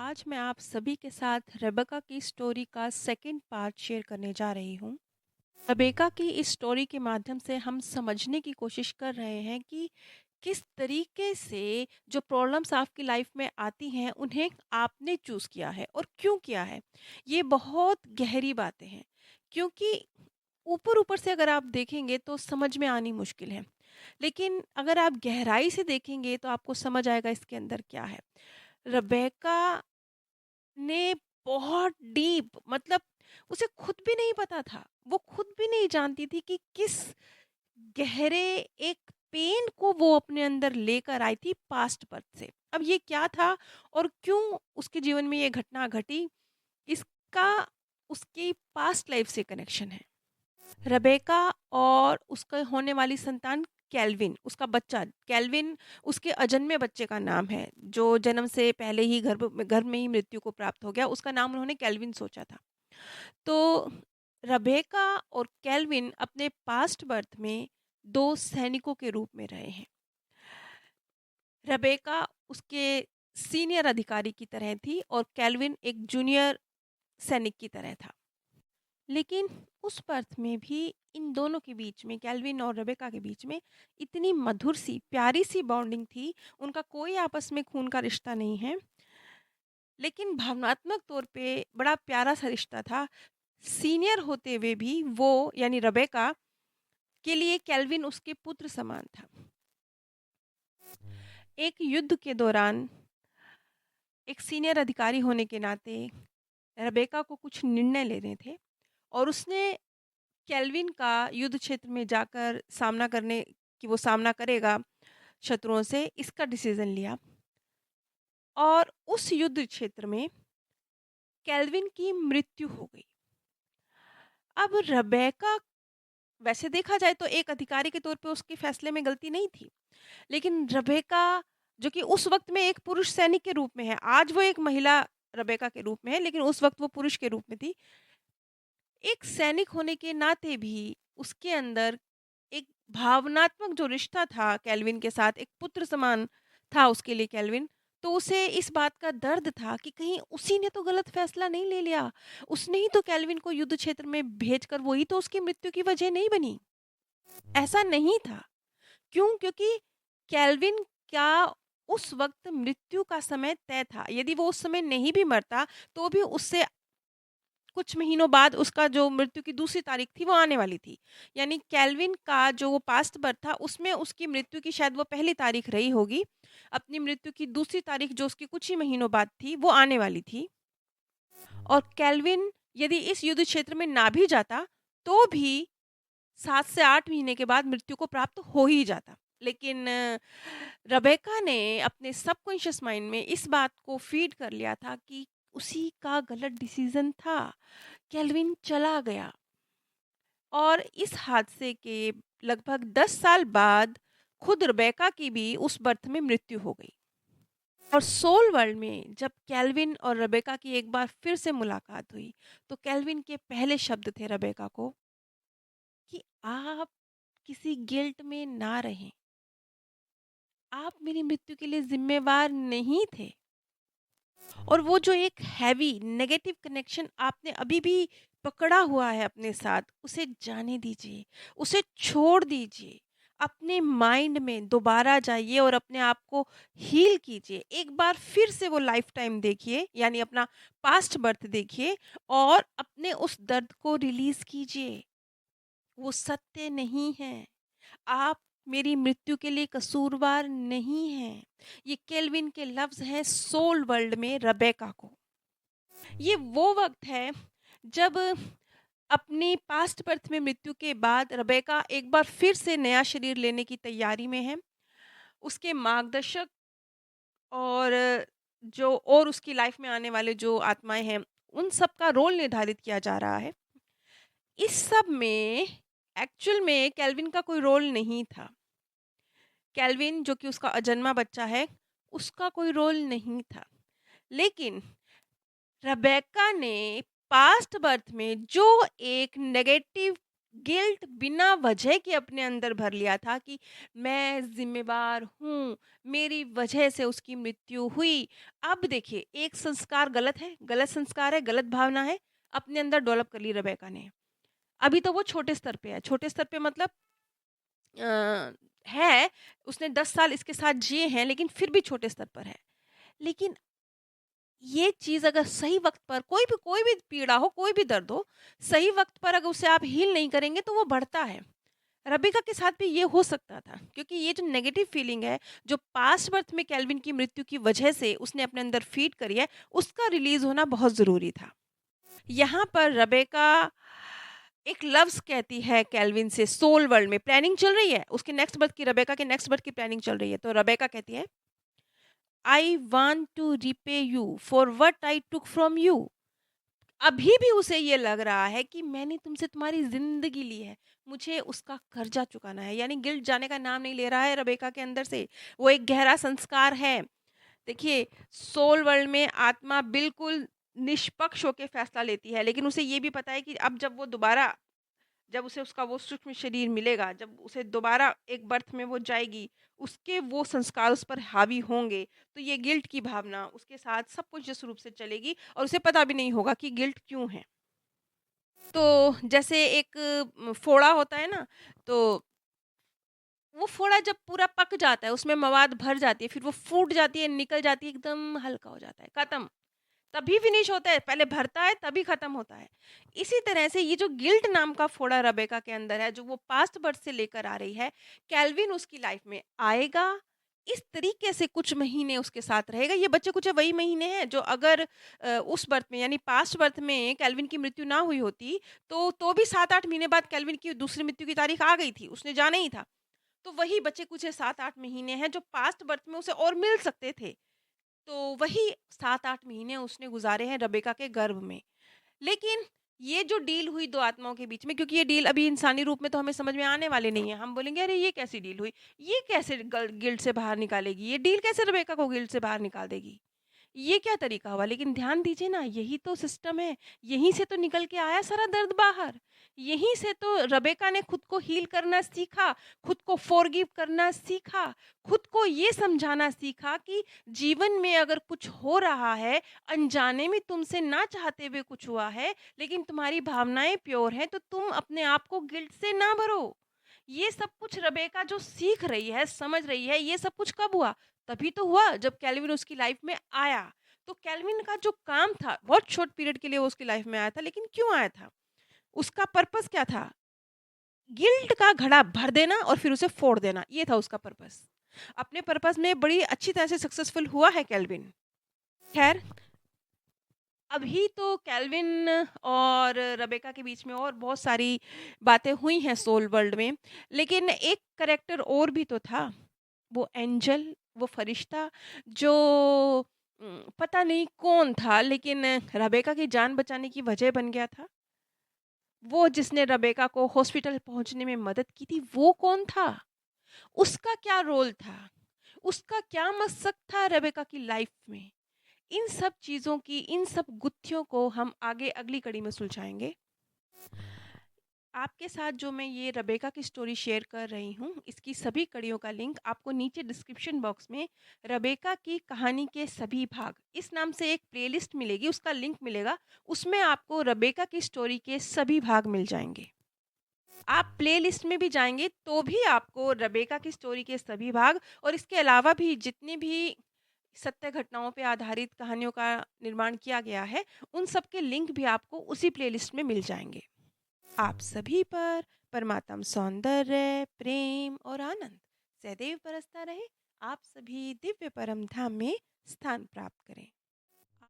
आज मैं आप सभी के साथ रेबेका की स्टोरी का सेकंड पार्ट शेयर करने जा रही हूँ। रेबेका की इस स्टोरी के माध्यम से हम समझने की कोशिश कर रहे हैं कि किस तरीके से जो प्रॉब्लम्स आपकी लाइफ में आती हैं उन्हें आपने चूज़ किया है और क्यों किया है। ये बहुत गहरी बातें हैं, क्योंकि ऊपर-ऊपर से अगर आप देखेंगे तो समझ में आनी मुश्किल है। लेकिन अगर आप गहराई से देखेंगे तो आपको समझ आएगा इसके अंदर क्या है। रेबेका ने बहुत डीप, मतलब उसे खुद भी नहीं पता था, वो खुद भी नहीं जानती थी कि किस गहरे एक पेन को वो अपने अंदर लेकर आई थी पास्ट बर्थ से। अब ये क्या था और क्यों उसके जीवन में ये घटना घटी, इसका उसकी पास्ट लाइफ से कनेक्शन है। रेबेका और उसका होने वाली संतान केल्विन, उसका बच्चा केल्विन, उसके अजन्मे बच्चे का नाम है, जो जन्म से पहले ही गर्भ में ही मृत्यु को प्राप्त हो गया। उसका नाम उन्होंने केल्विन सोचा था। तो रेबेका और केल्विन अपने पास्ट बर्थ में दो सैनिकों के रूप में रहे हैं। रेबेका उसके सीनियर अधिकारी की तरह थी और केल्विन एक जूनियर सैनिक की तरह था। लेकिन उस बर्थ में भी इन दोनों के बीच में, केल्विन और रेबेका के बीच में, इतनी मधुर सी प्यारी सी बॉन्डिंग थी। उनका कोई आपस में खून का रिश्ता नहीं है, लेकिन भावनात्मक तौर पे बड़ा प्यारा सा रिश्ता था। सीनियर होते हुए भी वो, यानी रेबेका के लिए केल्विन उसके पुत्र समान था। एक युद्ध के दौरान एक सीनियर अधिकारी होने के नाते रेबेका को कुछ निर्णय लेने थे और उसने केल्विन का युद्ध क्षेत्र में जाकर सामना करने, कि वो सामना करेगा शत्रुओं से, इसका डिसीजन लिया। और उस युद्ध क्षेत्र में केल्विन की मृत्यु हो गई। अब रेबेका, वैसे देखा जाए तो एक अधिकारी के तौर पे उसके फैसले में गलती नहीं थी, लेकिन रेबेका जो कि उस वक्त में एक पुरुष सैनिक के रूप में है, आज वो एक महिला रेबेका के रूप में है, लेकिन उस वक्त वो पुरुष के रूप में थी। एक सैनिक होने के नाते भी उसके अंदर एक भावनात्मक जो रिश्ता था केल्विन के साथ, एक पुत्र समान था उसके लिए केल्विन। तो उसे इस बात का दर्द था कि कहीं उसी ने तो गलत फैसला नहीं ले लिया। उसने ही तो केल्विन को युद्ध क्षेत्र में भेजकर वही तो उसकी मृत्यु की वजह नहीं बनी। ऐसा नहीं था। क्यों? क्योंकि केल्विन का उस वक्त मृत्यु का समय तय था। यदि वो उस समय नहीं भी मरता तो भी उससे कुछ महीनों बाद उसका जो मृत्यु की दूसरी तारीख थी वो आने वाली थी। यानी केल्विन का जो वो पास्ट बर्थ था उसमें उसकी मृत्यु की शायद वो पहली तारीख रही होगी। अपनी मृत्यु की दूसरी तारीख जो उसकी कुछ ही महीनों बाद थी वो आने वाली थी। और केल्विन यदि इस युद्ध क्षेत्र में ना भी जाता तो भी 7 से 8 महीने के बाद मृत्यु को प्राप्त हो ही जाता। लेकिन रेबेका ने अपने सबकॉन्शियस माइंड में इस बात को फीड कर लिया था कि उसी का गलत डिसीजन था। केल्विन चला गया और इस हादसे के लगभग 10 साल बाद खुद रेबेका की भी उस बर्थ में मृत्यु हो गई। और सोल वर्ल्ड में जब केल्विन और रेबेका की एक बार फिर से मुलाकात हुई तो केल्विन के पहले शब्द थे रेबेका को कि आप किसी गिल्ट में ना रहें, आप मेरी मृत्यु के लिए जिम्मेवार नहीं थे। और वो जो एक हैवी नेगेटिव कनेक्शन आपने अभी भी पकड़ा हुआ है अपने साथ, उसे जाने दीजिए, उसे छोड़ दीजिए। अपने माइंड में दोबारा जाइए और अपने आप को हील कीजिए। एक बार फिर से वो लाइफ टाइम देखिए, यानी अपना पास्ट बर्थ देखिए और अपने उस दर्द को रिलीज कीजिए। वो सत्य नहीं है। आप मेरी मृत्यु के लिए कसूरवार नहीं हैं। ये केल्विन के लफ्ज़ हैं सोल वर्ल्ड में रेबेका को। ये वो वक़्त है जब अपनी पास्ट बर्थ में मृत्यु के बाद रेबेका एक बार फिर से नया शरीर लेने की तैयारी में है। उसके मार्गदर्शक और जो और उसकी लाइफ में आने वाले जो आत्माएँ हैं, उन सब का रोल निर्धारित किया जा रहा है। इस सब में एक्चुअल में केल्विन का कोई रोल नहीं था। केल्विन जो कि उसका अजन्मा बच्चा है, उसका कोई रोल नहीं था। लेकिन रेबेक्का ने पास्ट बर्थ में जो एक नेगेटिव गिल्ट बिना वजह के अपने अंदर भर लिया था कि मैं ज़िम्मेवार हूँ, मेरी वजह से उसकी मृत्यु हुई। अब देखिए, एक संस्कार गलत है, गलत संस्कार है, गलत भावना है, अपने अंदर डेवलप कर ली रेबेका ने। अभी तो वो छोटे स्तर पे है, छोटे स्तर पे मतलब अ, है, उसने 10 साल इसके साथ जिए हैं, लेकिन फिर भी छोटे स्तर पर है। लेकिन ये चीज़ अगर सही वक़्त पर कोई भी पीड़ा हो, कोई भी दर्द हो, सही वक़्त पर अगर उसे आप हील नहीं करेंगे तो वो बढ़ता है। रबिका के साथ भी ये हो सकता था, क्योंकि ये जो नेगेटिव फीलिंग है, जो पास्ट बर्थ में केल्विन की मृत्यु की वजह से उसने अपने अंदर फीड करी है, उसका रिलीज़ होना बहुत ज़रूरी था। यहाँ पर रेबेका एक लफ्ज़ कहती है केल्विन से सोल वर्ल्ड में प्लानिंग चल रही है, उसके नेक्स्ट बर्थ की रेबेका के नेक्स्ट बर्थ की प्लानिंग चल रही है। तो रेबेका कहती है, I want to repay you for what I took from you. अभी भी उसे ये लग रहा है कि मैंने तुमसे तुम्हारी ज़िंदगी ली है, मुझे उसका कर्जा चुकाना है। यानी गिल्ट जाने का नाम नहीं ले रहा है रेबेका के अंदर से, वो एक गहरा संस्कार है। देखिए, सोल वर्ल्ड में आत्मा बिल्कुल निष्पक्ष होके फैसला लेती है, लेकिन उसे ये भी पता है कि अब जब उसे उसका वो सूक्ष्म शरीर मिलेगा, जब उसे दोबारा एक बर्थ में वो जाएगी, उसके वो संस्कार उस पर हावी होंगे, तो ये गिल्ट की भावना उसके साथ सब कुछ जिस रूप से चलेगी और उसे पता भी नहीं होगा कि गिल्ट क्यों है। तो जैसे एक फोड़ा होता है ना, तो वो फोड़ा जब पूरा पक जाता है, उसमें मवाद भर जाती है, फिर वो फूट जाती है, निकल जाती है, एकदम हल्का हो जाता है, खत्म। तभी फिनिश होता है, पहले भरता है तभी खत्म होता है। इसी तरह से ये जो गिल्ट नाम का फोड़ा रेबेका के अंदर है, जो वो पास्ट बर्थ से लेकर आ रही है, केल्विन उसकी लाइफ में आएगा, इस तरीके से कुछ महीने उसके साथ रहेगा। ये बच्चे कुछ वही महीने हैं जो अगर उस बर्थ में यानी पास्ट बर्थ में केल्विन की मृत्यु ना हुई होती, तो भी 7-8 महीने बाद केल्विन की दूसरी मृत्यु की तारीख आ गई थी, उसने जाना ही था। तो वही बचे कुछ 7-8 महीने हैं जो पास्ट बर्थ में उसे और मिल सकते थे। तो वही 7-8 महीने उसने गुज़ारे हैं रेबेका के गर्भ में। लेकिन ये जो डील हुई 2 आत्माओं के बीच में, क्योंकि ये डील अभी इंसानी रूप में तो हमें समझ में आने वाली नहीं है। हम बोलेंगे अरे ये कैसी डील हुई? ये कैसे गल गिल्ट से बाहर निकालेगी? ये डील कैसे रेबेका को गिल्ट से बाहर निकाल देगी? ये क्या तरीका हुआ? लेकिन ध्यान दीजिए ना, यही तो सिस्टम है, यहीं से तो निकल के आया सारा दर्द बाहर। यहीं से तो रेबेका ने खुद को हील करना सीखा, खुद को फ़ॉरगिव करना सीखा, खुद को ये समझाना सीखा कि जीवन में अगर कुछ हो रहा है, अनजाने में तुमसे ना चाहते हुए कुछ हुआ है, लेकिन तुम्हारी भावनाएँ प्योर हैं, तो तुम अपने आप को गिल्ट से ना भरो। ये सब कुछ रेबेका जो सीख रही है, समझ रही है, ये सब कुछ कब हुआ? तभी तो हुआ जब केल्विन उसकी लाइफ में आया। तो केल्विन का जो काम था, बहुत शॉर्ट पीरियड के लिए वो उसकी लाइफ में आया था, लेकिन क्यों आया था? उसका पर्पस क्या था? गिल्ट का घड़ा भर देना और फिर उसे फोड़ देना, ये था उसका पर्पस। अपने पर्पस में बड़ी अच्छी तरह से सक्सेसफुल हुआ है केल्विन। खैर, अभी तो केल्विन और रेबेका के बीच में और बहुत सारी बातें हुई हैं सोल वर्ल्ड में, लेकिन एक कैरेक्टर और भी तो था, वो एंजल, वो फरिश्ता जो पता नहीं कौन था, लेकिन रेबेका की जान बचाने की वजह बन गया था। वो जिसने रेबेका को हॉस्पिटल पहुंचने में मदद की थी, वो कौन था? उसका क्या रोल था? उसका क्या मकसद था रेबेका की लाइफ में? इन सब चीज़ों की, इन सब गुत्थियों को हम आगे अगली कड़ी में सुलझाएंगे। आपके साथ जो मैं ये रेबेका की स्टोरी शेयर कर रही हूँ, इसकी सभी कड़ियों का लिंक आपको नीचे डिस्क्रिप्शन बॉक्स में रेबेका की कहानी के सभी भाग इस नाम से एक प्लेलिस्ट मिलेगी, उसका लिंक मिलेगा। उसमें आपको रेबेका की स्टोरी के सभी भाग मिल जाएंगे। आप प्लेलिस्ट में भी जाएंगे तो भी आपको रेबेका की स्टोरी के सभी भाग और इसके अलावा भी जितनी भी सत्य घटनाओं पे आधारित कहानियों का निर्माण किया गया है, उन सब के लिंक भी आपको उसी प्लेलिस्ट में मिल जाएंगे। आप सभी पर परमात्म सौंदर्य, प्रेम और आनंद सदैव बरसता रहे। आप सभी दिव्य परम धाम में स्थान प्राप्त करें।